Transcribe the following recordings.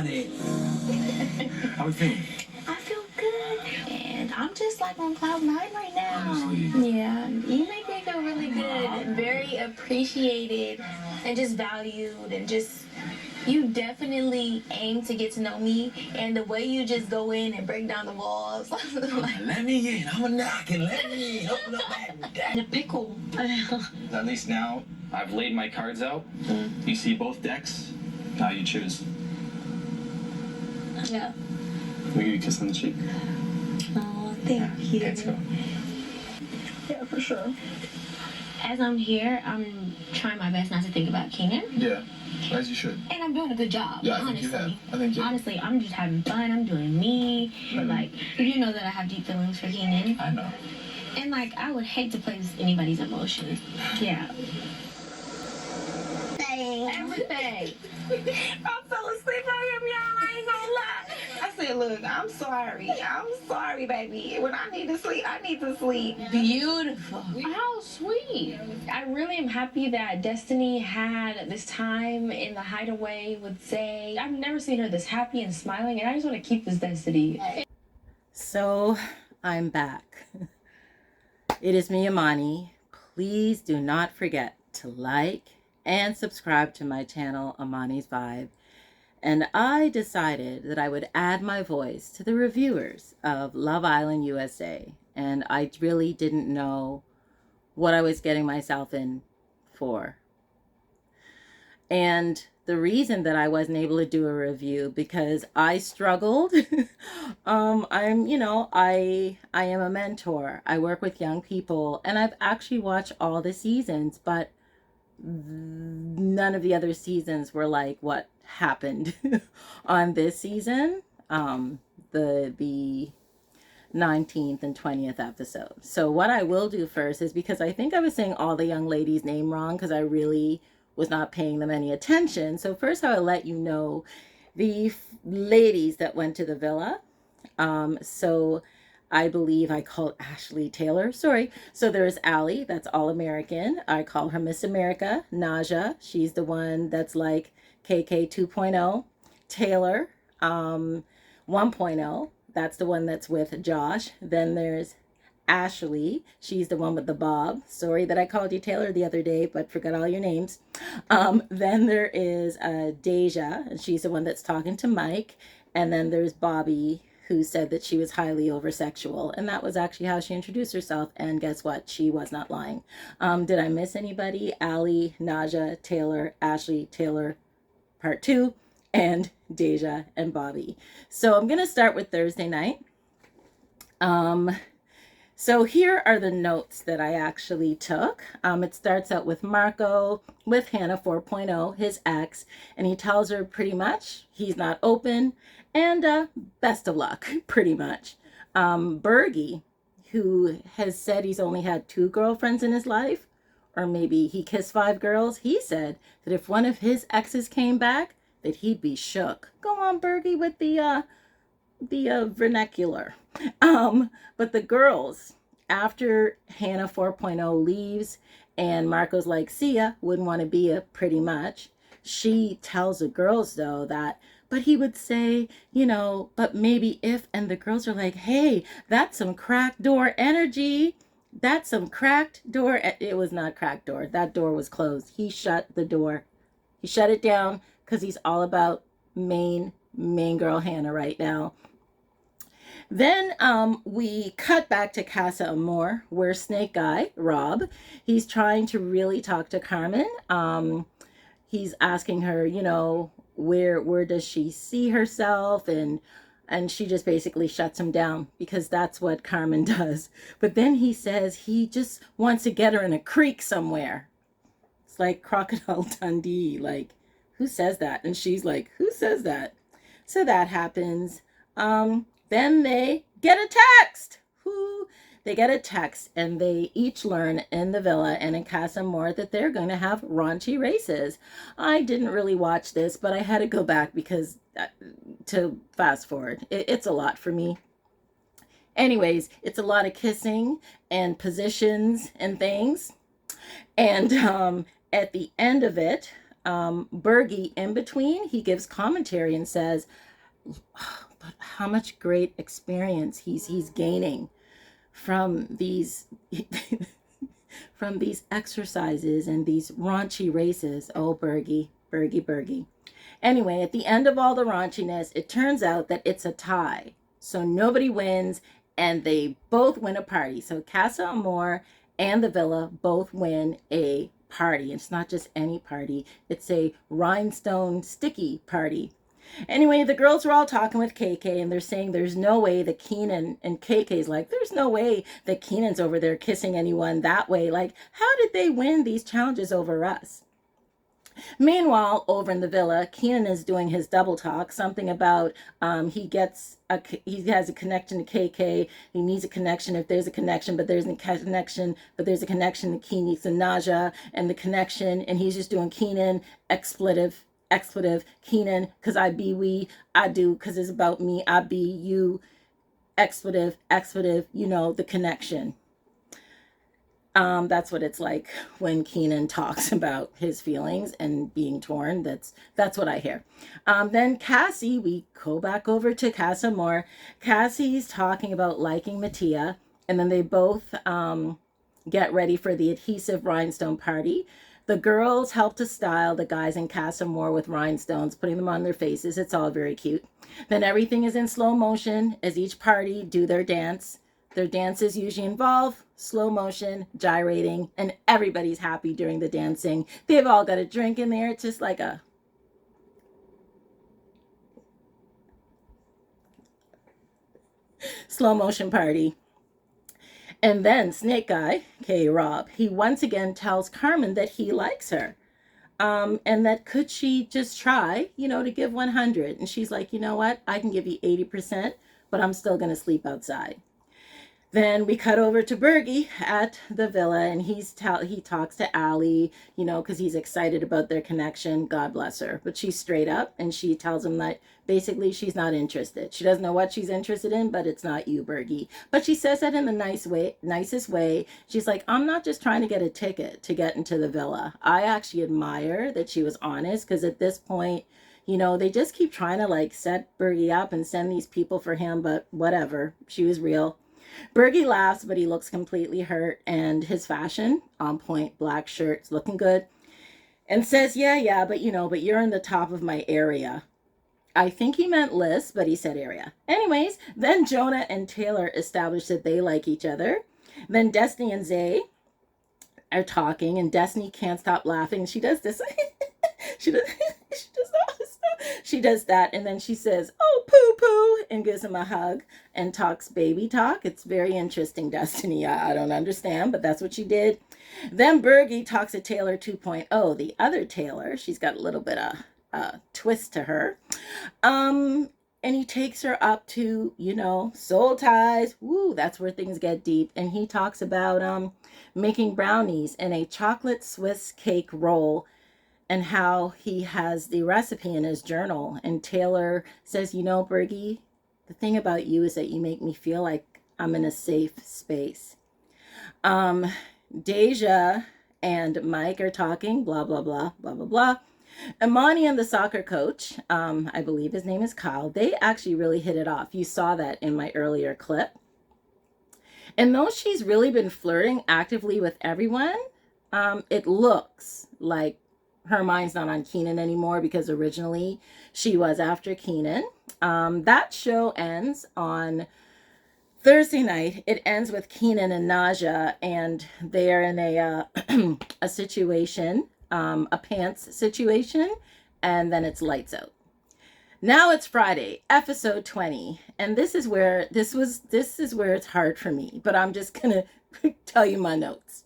Amani. How we feeling? I feel good, and I'm just like on cloud nine right now. Honestly. Yeah, you make me feel really good and very appreciated and just valued and just you definitely aim to get to know me, and the way you just go in and break down the walls. Like, Let me in. I'm knocking. Let me in. Open up back with that. the pickle. At least now I've laid my cards out. You see both decks. Now you choose. Yeah. Can we give you a kiss on the cheek? Oh, thank you. Okay, let's go. Yeah, for sure. As I'm here, I'm trying my best not to think about Keenan. Yeah, as you should. And I'm doing a good job, Yeah, I think honestly. you have. I think you have. Honestly, I'm just having fun. I'm doing me. But, like, you know that I have deep feelings for Keenan. I know. And, like, I would hate to play with anybody's emotions. Yeah. Everything. I fell asleep on him, y'all. I ain't gonna lie. I said, look, I'm sorry. I'm sorry, baby. When I need to sleep, I need to sleep. Beautiful. How sweet. I really am happy that Destiny had this time in the hideaway with Zay. I've never seen her this happy and smiling, and I just want to keep this Destiny. So I'm back. It is me, Amani. Please do not forget to like and subscribe to my channel, Amani's Vibe. And I decided that I would add my voice to the reviewers of Love Island USA. And I really didn't know what I was getting myself in for. And the reason that I wasn't able to do a review because I struggled. I am a mentor. I work with young people, and I've actually watched all the seasons, but none of the other seasons were like what happened on this season, the 19th and 20th episode. So what I will do first is, because I think I was saying all the young ladies' name wrong because I really was not paying them any attention. So first I will let you know the ladies that went to the villa. So I believe I called Ashley Taylor. Sorry. So there's Allie, that's all American. I call her Miss America. Naja, she's the one that's like KK 2.0. Taylor, 1.0. That's the one that's with Josh. Then there's Ashley. She's the one with the bob. Sorry that I called you Taylor the other day, but forgot all your names. Then there is Deja, and she's the one that's talking to Mike. And then there's Bobby, who said that she was highly oversexual, and that was actually how she introduced herself, and guess what? She was not lying. Did I miss anybody? Allie, Naja, Taylor, Ashley, Taylor, part 2, and Deja and Bobby. So I'm going to start with Thursday night. So here are the notes that I actually took. It starts out with Marco with Hannah 4.0, his ex, and he tells her pretty much he's not open, and best of luck, pretty much. Bergie, who has said he's only had 2 girlfriends in his life, or maybe he kissed 5 girls, he said that if one of his exes came back, that he'd be shook. Go on, Bergie, with the vernacular. But the girls, after Hannah 4.0 leaves and Marco's like, see ya, wouldn't want to be a pretty much, she tells the girls though that, but he would say, but maybe if, and the girls are like, hey, that's some cracked door energy. That's some cracked door. It was not cracked door. That door was closed. He shut the door. He shut it down because he's all about main girl Hannah right now. Then we cut back to Casa Amor, where Snake Guy, Rob, he's trying to really talk to Carmen. He's asking her, where does she see herself? And she just basically shuts him down because that's what Carmen does. But then he says he just wants to get her in a creek somewhere. It's like Crocodile Dundee. Like, who says that? And she's like, who says that? So that happens. Then they get a text. They get a text, and they each learn in the villa and in Casa Amor that they're going to have raunchy races. I didn't really watch this, but I had to go back because to fast forward. It's a lot for me. Anyways, it's a lot of kissing and positions and things. And at the end of it, Bergie, in between, he gives commentary and says, but how much great experience he's gaining from these from these exercises and these raunchy races. Oh, Bergie. Anyway, at the end of all the raunchiness, it turns out that it's a tie. So nobody wins, and they both win a party. So Casa Amor and the Villa both win a party. It's not just any party. It's a rhinestone sticky party. Anyway, the girls are all talking with KK, and they're saying there's no way that Keenan, and KK's like, there's no way that Keenan's over there kissing anyone that way. Like, how did they win these challenges over us? Meanwhile, over in the villa, Keenan is doing his double talk, something about he has a connection to KK. He needs a connection if there's a connection, but there's a connection, but there's a connection to Keenan needs to Naja and the connection, and he's just doing Keenan expletive Keenan, because I be we, I do, because it's about me, I be you, expletive, the connection. That's what it's like when Keenan talks about his feelings and being torn. That's what I hear. Then Cassie, we go back over to Casa more. Cassie's talking about liking Mattia, and then they both get ready for the adhesive rhinestone party. The girls help to style the guys in Casa more with rhinestones, putting them on their faces. It's all very cute. Then everything is in slow motion as each party do their dance. Their dances usually involve slow motion, gyrating, and everybody's happy during the dancing. They've all got a drink in there. It's just like a slow motion party. And then Snake Guy, K-Rob, he once again tells Carmen that he likes her. And that could she just try, to give 100. And she's like, you know what? I can give you 80%, but I'm still going to sleep outside. Then we cut over to Bergie at the villa, and he talks to Allie, because he's excited about their connection. God bless her. But she's straight up, and she tells him that basically she's not interested. She doesn't know what she's interested in, but it's not you, Bergie. But she says that in the nicest way. She's like, I'm not just trying to get a ticket to get into the villa. I actually admire that she was honest, because at this point, they just keep trying to set Bergie up and send these people for him, but whatever. She was real. Bergie laughs, but he looks completely hurt, and his fashion, on point, black shirts, looking good, and says, yeah, but you're in the top of my area. I think he meant list, but he said area. Anyways, then Jonah and Taylor establish that they like each other. Then Destiny and Zay are talking, and Destiny can't stop laughing. She does this. She does that, and then she says, oh, poo, and gives him a hug and talks baby talk. It's very interesting, Destiny. I don't understand, but that's what she did. Then Bergie talks to Taylor 2.0, the other Taylor. She's got a little bit of a twist to her. And he takes her up to, soul ties. Woo, that's where things get deep. And he talks about making brownies and a chocolate Swiss cake roll, and how he has the recipe in his journal. And Taylor says, Bergie, the thing about you is that you make me feel like I'm in a safe space. Deja and Mike are talking, blah, blah, blah, blah, blah, blah. Amani and the soccer coach, I believe his name is Kyle, they actually really hit it off. You saw that in my earlier clip. And though she's really been flirting actively with everyone, it looks like her mind's not on Keenan anymore, because originally she was after Keenan. That show ends on Thursday night. It ends with Keenan and Naja, and they're in a situation, a pants situation, and then it's lights out. Now it's Friday, episode 20, and this is where it's hard for me, but I'm just gonna tell you my notes.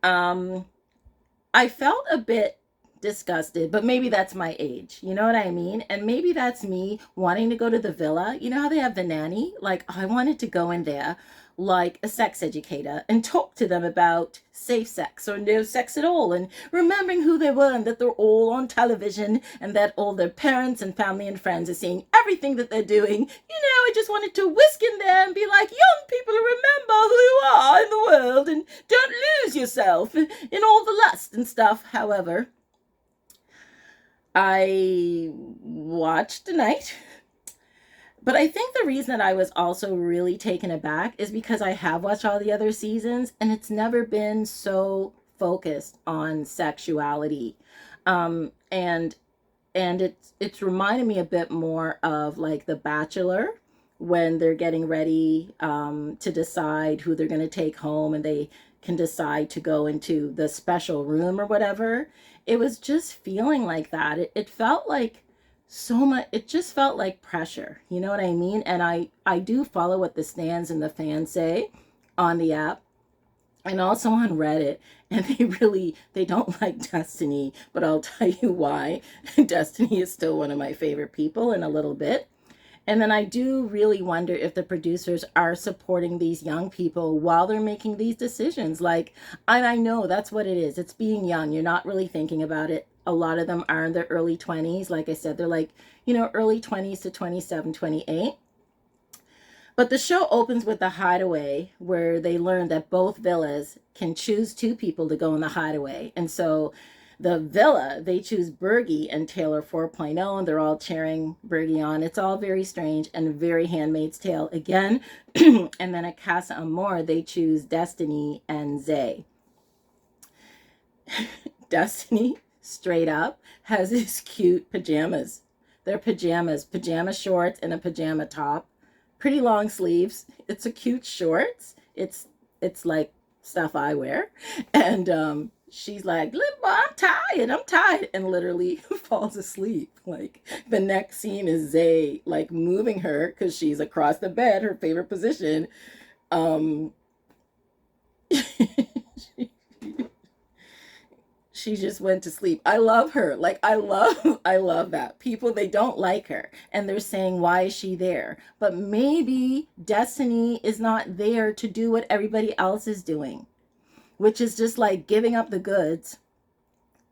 I felt a bit disgusted, but maybe that's my age, you know what I mean? And maybe that's me wanting to go to the villa. You know how they have the nanny? I wanted to go in there like a sex educator and talk to them about safe sex or no sex at all, and remembering who they were, and that they're all on television, and that all their parents and family and friends are seeing everything that they're doing. I just wanted to whisk in there and be like, young people, remember who you are in the world, and don't lose yourself in all the lust and stuff. However, I watched tonight. But I think the reason that I was also really taken aback is because I have watched all the other seasons and it's never been so focused on sexuality. And it's reminded me a bit more of like The Bachelor, when they're getting ready to decide who they're going to take home, and they can decide to go into the special room or whatever. It was just feeling like that. It felt like so much. It just felt like pressure. You know what I mean? And I do follow what the stands and the fans say on the app and also on Reddit, and they don't like Destiny, but I'll tell you why. Destiny is still one of my favorite people in a little bit. And then I do really wonder if the producers are supporting these young people while they're making these decisions. Like, and I know that's what it is. It's being young. You're not really thinking about it. A lot of them are in their early 20s. Like I said, they're like, early 20s to 27, 28. But the show opens with the hideaway, where they learn that both villas can choose two people to go in the hideaway. And so the villa, they choose Bergie and Taylor 4.0, and they're all cheering Bergie on. It's all very strange and very Handmaid's Tale again. And then at Casa Amor, they choose Destiny and Zay. Destiny, straight up, has these cute pajamas. They're pajama shorts and a pajama top, pretty long sleeves. It's a cute shorts. It's like stuff I wear. And she's like, I'm tired, and literally falls asleep. Like, the next scene is Zay like moving her because she's across the bed, her favorite position. She just went to sleep. I love her. Like, I love that. People, they don't like her and they're saying, why is she there? But maybe Destiny is not there to do what everybody else is doing, which is just like giving up the goods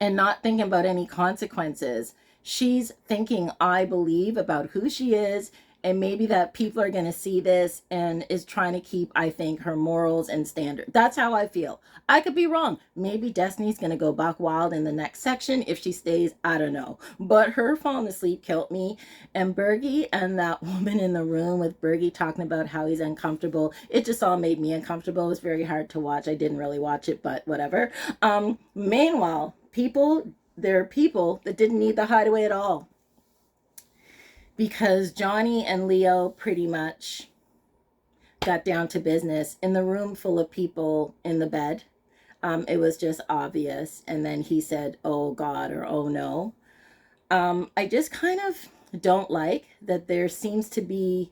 and not thinking about any consequences. She's thinking, I believe, about who she is, and maybe that people are going to see this, and is trying to keep, I think, her morals and standard. That's how I feel. I could be wrong. Maybe Destiny's going to go buck wild in the next section if she stays. I don't know. But her falling asleep killed me. And Bergie and that woman in the room with Bergie talking about how he's uncomfortable, it just all made me uncomfortable. It was very hard to watch. I didn't really watch it, but whatever. Meanwhile, there are people that didn't need the hideaway at all, because Johnny and Leo pretty much got down to business in the room full of people in the bed. It was just obvious. And then he said, oh God, or oh no. I just kind of don't like that there seems to be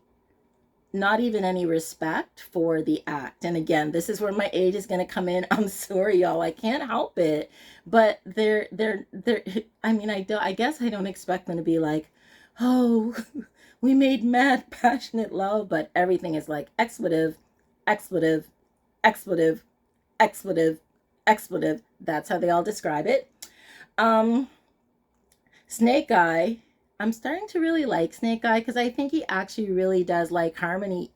not even any respect for the act. And again, this is where my age is going to come in. I'm sorry, y'all. I can't help it. But I mean, I guess I don't expect them to be like, oh, we made mad passionate love, but everything is like expletive, expletive, expletive, expletive, expletive. That's how they all describe it. Snake Eye, I'm starting to really like Snake Eye, because I think he actually really does like Carmen,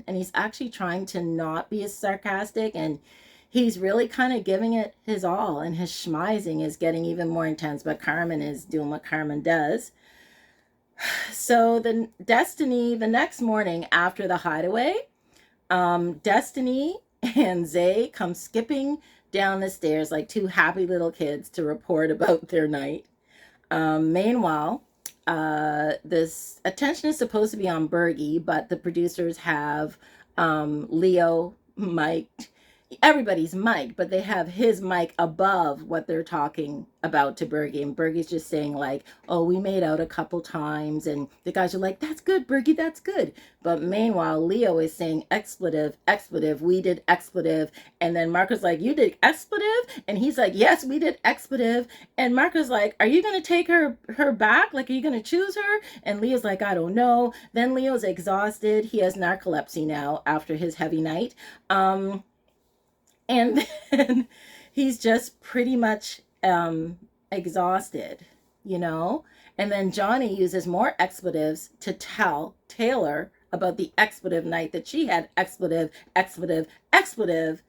and he's actually trying to not be as sarcastic, and he's really kind of giving it his all, and his schmizing is getting even more intense, but Carmen is doing what Carmen does. So the next morning after the hideaway, Destiny and Zay come skipping down the stairs like two happy little kids to report about their night. Meanwhile, this attention is supposed to be on Bergie, but the producers have Leo mic'd. Everybody's mic, but they have his mic above what they're talking about to Bergie. And Bergie's just saying like, oh, we made out a couple times. And the guys are like, that's good, Bergie, that's good. But meanwhile, Leo is saying expletive, expletive, we did expletive. And then Marco's like, you did expletive? And he's like, yes, we did expletive. And Marco's like, are you going to take her back? Like, are you going to choose her? And Leo's like, I don't know. Then Leo's exhausted. He has narcolepsy now after his heavy night. And then he's just pretty much exhausted, And then Johnny uses more expletives to tell Taylor about the expletive night that she had, expletive, expletive, expletive.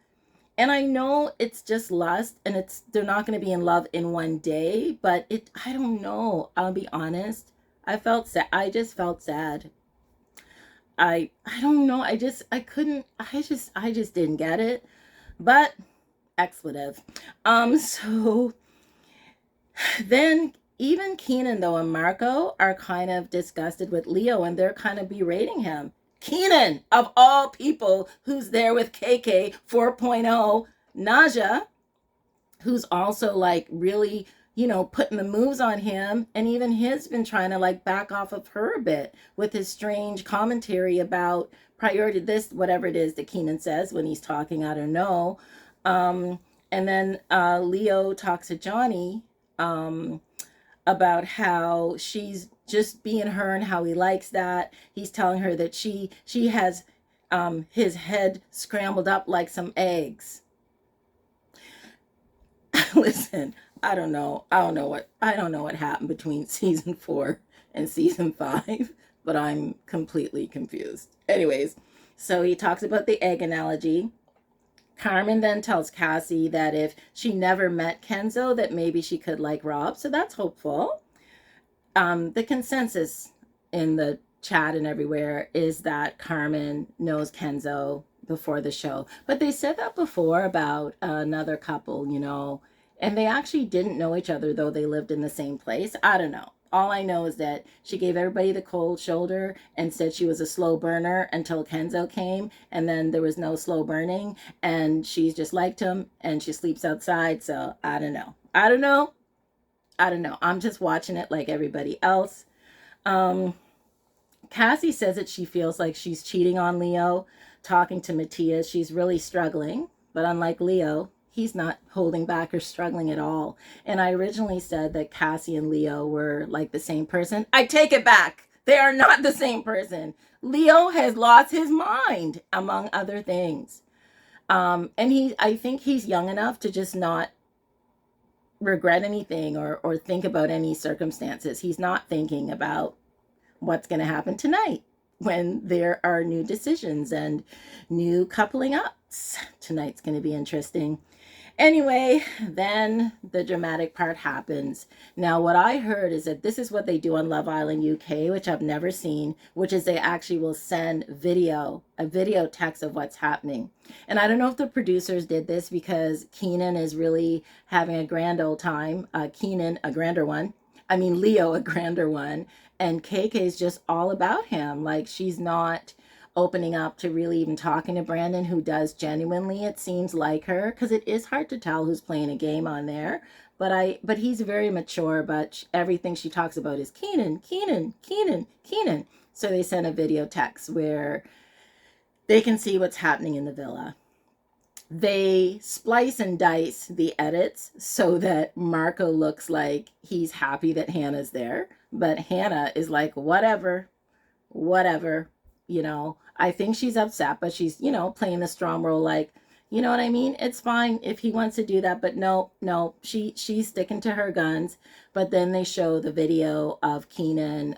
And I know it's just lust and they're not going to be in love in one day, but I don't know. I'll be honest. I felt sad. I just felt sad. I don't know. I couldn't I just didn't get it. But expletive. So then even Keenan though and Marco are kind of disgusted with Leo and they're kind of berating him. Keenan, of all people, who's there with KK 4.0, Naja, who's also like really, putting the moves on him. And even he's been trying to like back off of her a bit with his strange commentary about priority this, whatever it is that Keenan says when he's talking, I don't know. Um, and then Leo talks to Johnny about how she's just being her and how he likes that. He's telling her that she has his head scrambled up like some eggs. Listen, I don't know what happened between season 4 and season 5, but I'm completely confused. Anyways, so he talks about the egg analogy. Carmen then tells Cassie that if she never met Kenzo, that maybe she could like Rob. So that's hopeful. The consensus in the chat and everywhere is that Carmen knows Kenzo before the show. But they said that before about another couple, and they actually didn't know each other, though they lived in the same place. I don't know. All I know is that she gave everybody the cold shoulder and said she was a slow burner until Kenzo came, and then there was no slow burning, and she's just liked him, and she sleeps outside. So I don't know. I'm just watching it like everybody else. Cassie says that she feels like she's cheating on Leo, talking to Matthias. She's really struggling, but unlike Leo, he's not holding back or struggling at all. And I originally said that Cassie and Leo were like the same person. I take it back. They are not the same person. Leo has lost his mind, among other things. And I think he's young enough to just not regret anything or think about any circumstances. He's not thinking about what's going to happen tonight when there are new decisions and new coupling ups. Tonight's going to be interesting. Anyway, then the dramatic part happens. Now, what I heard is that this is what they do on Love Island UK, which I've never seen, which is they actually will send a video text of what's happening. And I don't know if the producers did this because Keenan is really having a grand old time. Keenan, a grander one. I mean, Leo, a grander one. And KK is just all about him. Like, she's not opening up to really even talking to Brandon, who does genuinely, it seems, like her, because it is hard to tell who's playing a game on there. But he's very mature, but everything she talks about is Keenan. So they sent a video text where they can see what's happening in the villa. They splice and dice the edits so that Marco looks like he's happy that Hannah's there, but Hannah is like, whatever. I think she's upset, but she's, playing the strong role, like, you know what I mean? It's fine if he wants to do that, but no, she's sticking to her guns. But then they show the video of Keenan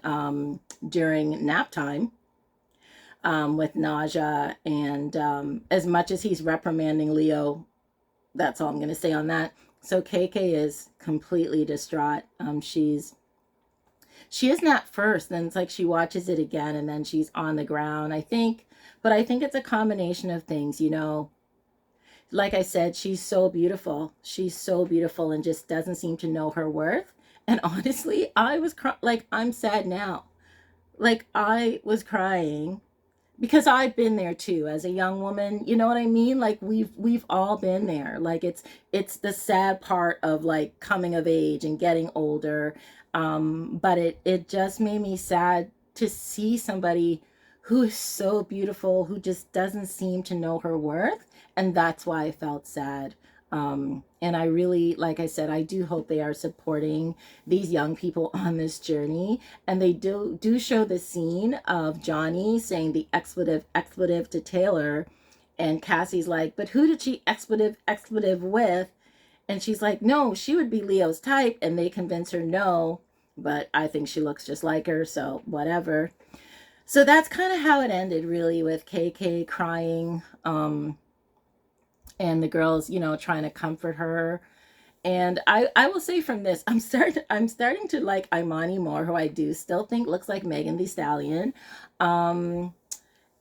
during nap time with Naja, and as much as he's reprimanding Leo, that's all I'm going to say on that. So KK is completely distraught. She isn't at first, then it's like she watches it again and then she's on the ground, I think. But I think it's a combination of things, like I said, she's so beautiful and just doesn't seem to know her worth. And honestly, I was like, I'm sad now. Like, I was crying because I've been there too as a young woman. You know what I mean? Like, we've all been there. Like, it's the sad part of like coming of age and getting older. But it just made me sad to see somebody who is so beautiful, who just doesn't seem to know her worth. And that's why I felt sad. And I really, like I said, I do hope they are supporting these young people on this journey. And they do show the scene of Johnny saying the expletive to Taylor. And Cassie's like, but who did she expletive with? And she's like, no, she would be Leo's type. And they convince her no, but I think she looks just like her, so whatever. So that's kind of how it ended, really, with KK crying. and the girls, you know, trying to comfort her. And I will say from this, I'm starting to like Imani more, who I do still think looks like Megan Thee Stallion. Um,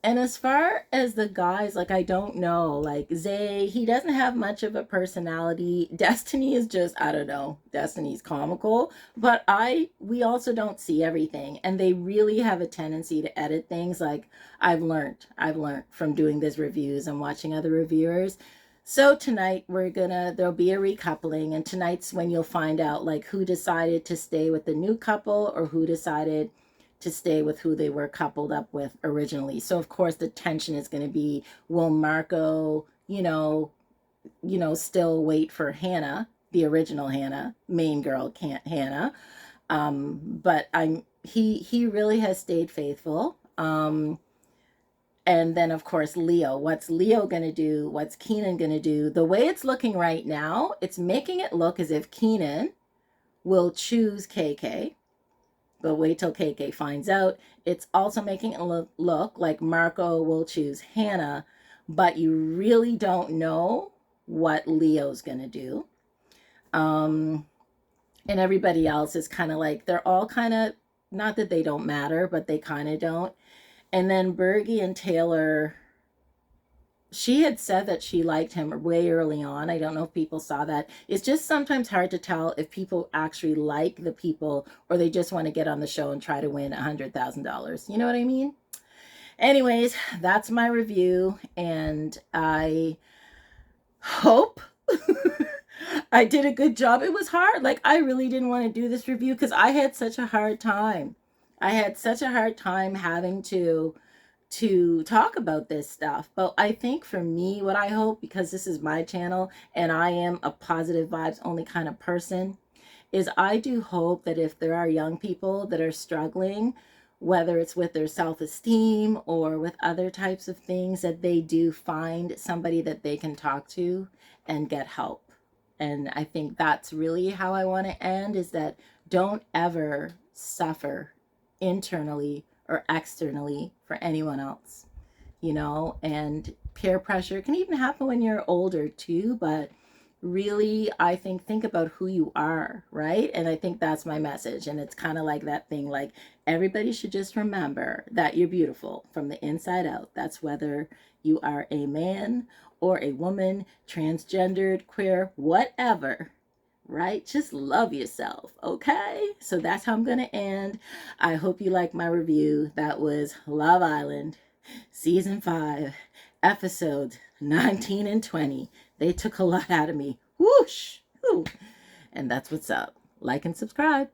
and as far as the guys, like, I don't know. Like, Zay, he doesn't have much of a personality. Destiny is just, I don't know. Destiny's comical. But we also don't see everything. And they really have a tendency to edit things. Like, I've learned from doing these reviews and watching other reviewers. So tonight there'll be a recoupling. And tonight's when you'll find out, like, who decided to stay with the new couple or who decided to stay with who they were coupled up with originally. So of course the tension is going to be, will Marco, still wait for Hannah, the original Hannah, main girl can't Hannah. But he really has stayed faithful. And then of course Leo, what's Leo going to do? What's Keenan going to do? The way it's looking right now, it's making it look as if Keenan will choose KK. But wait till KK finds out. It's also making it look like Marco will choose Hannah, but you really don't know what Leo's going to do. And everybody else is kind of like, they're all kind of, not that they don't matter, but they kind of don't. And then Bergie and Taylor, she had said that she liked him way early on. I don't know if people saw that. It's just sometimes hard to tell if people actually like the people or they just want to get on the show and try to win $100,000. You know what I mean? Anyways, that's my review, and I hope I did a good job. It was hard. Like, I really didn't want to do this review because I had such a hard time. I had such a hard time having to talk about this stuff. But I think for me, what I hope, because this is my channel and I am a positive vibes only kind of person, is I do hope that if there are young people that are struggling, whether it's with their self-esteem or with other types of things, that they do find somebody that they can talk to and get help. And I think that's really how I want to end, is that don't ever suffer internally or externally for anyone else, and peer pressure can even happen when you're older too, but really, I think about who you are, right? And I think that's my message. And it's kind of like that thing, like, everybody should just remember that you're beautiful from the inside out. That's whether you are a man or a woman, transgendered, queer, whatever, right? Just love yourself, okay? So that's how I'm going to end. I hope you like my review. That was Love Island, Season 5, Episodes 19 and 20. They took a lot out of me. Whoosh! Whoo. And that's what's up. Like and subscribe.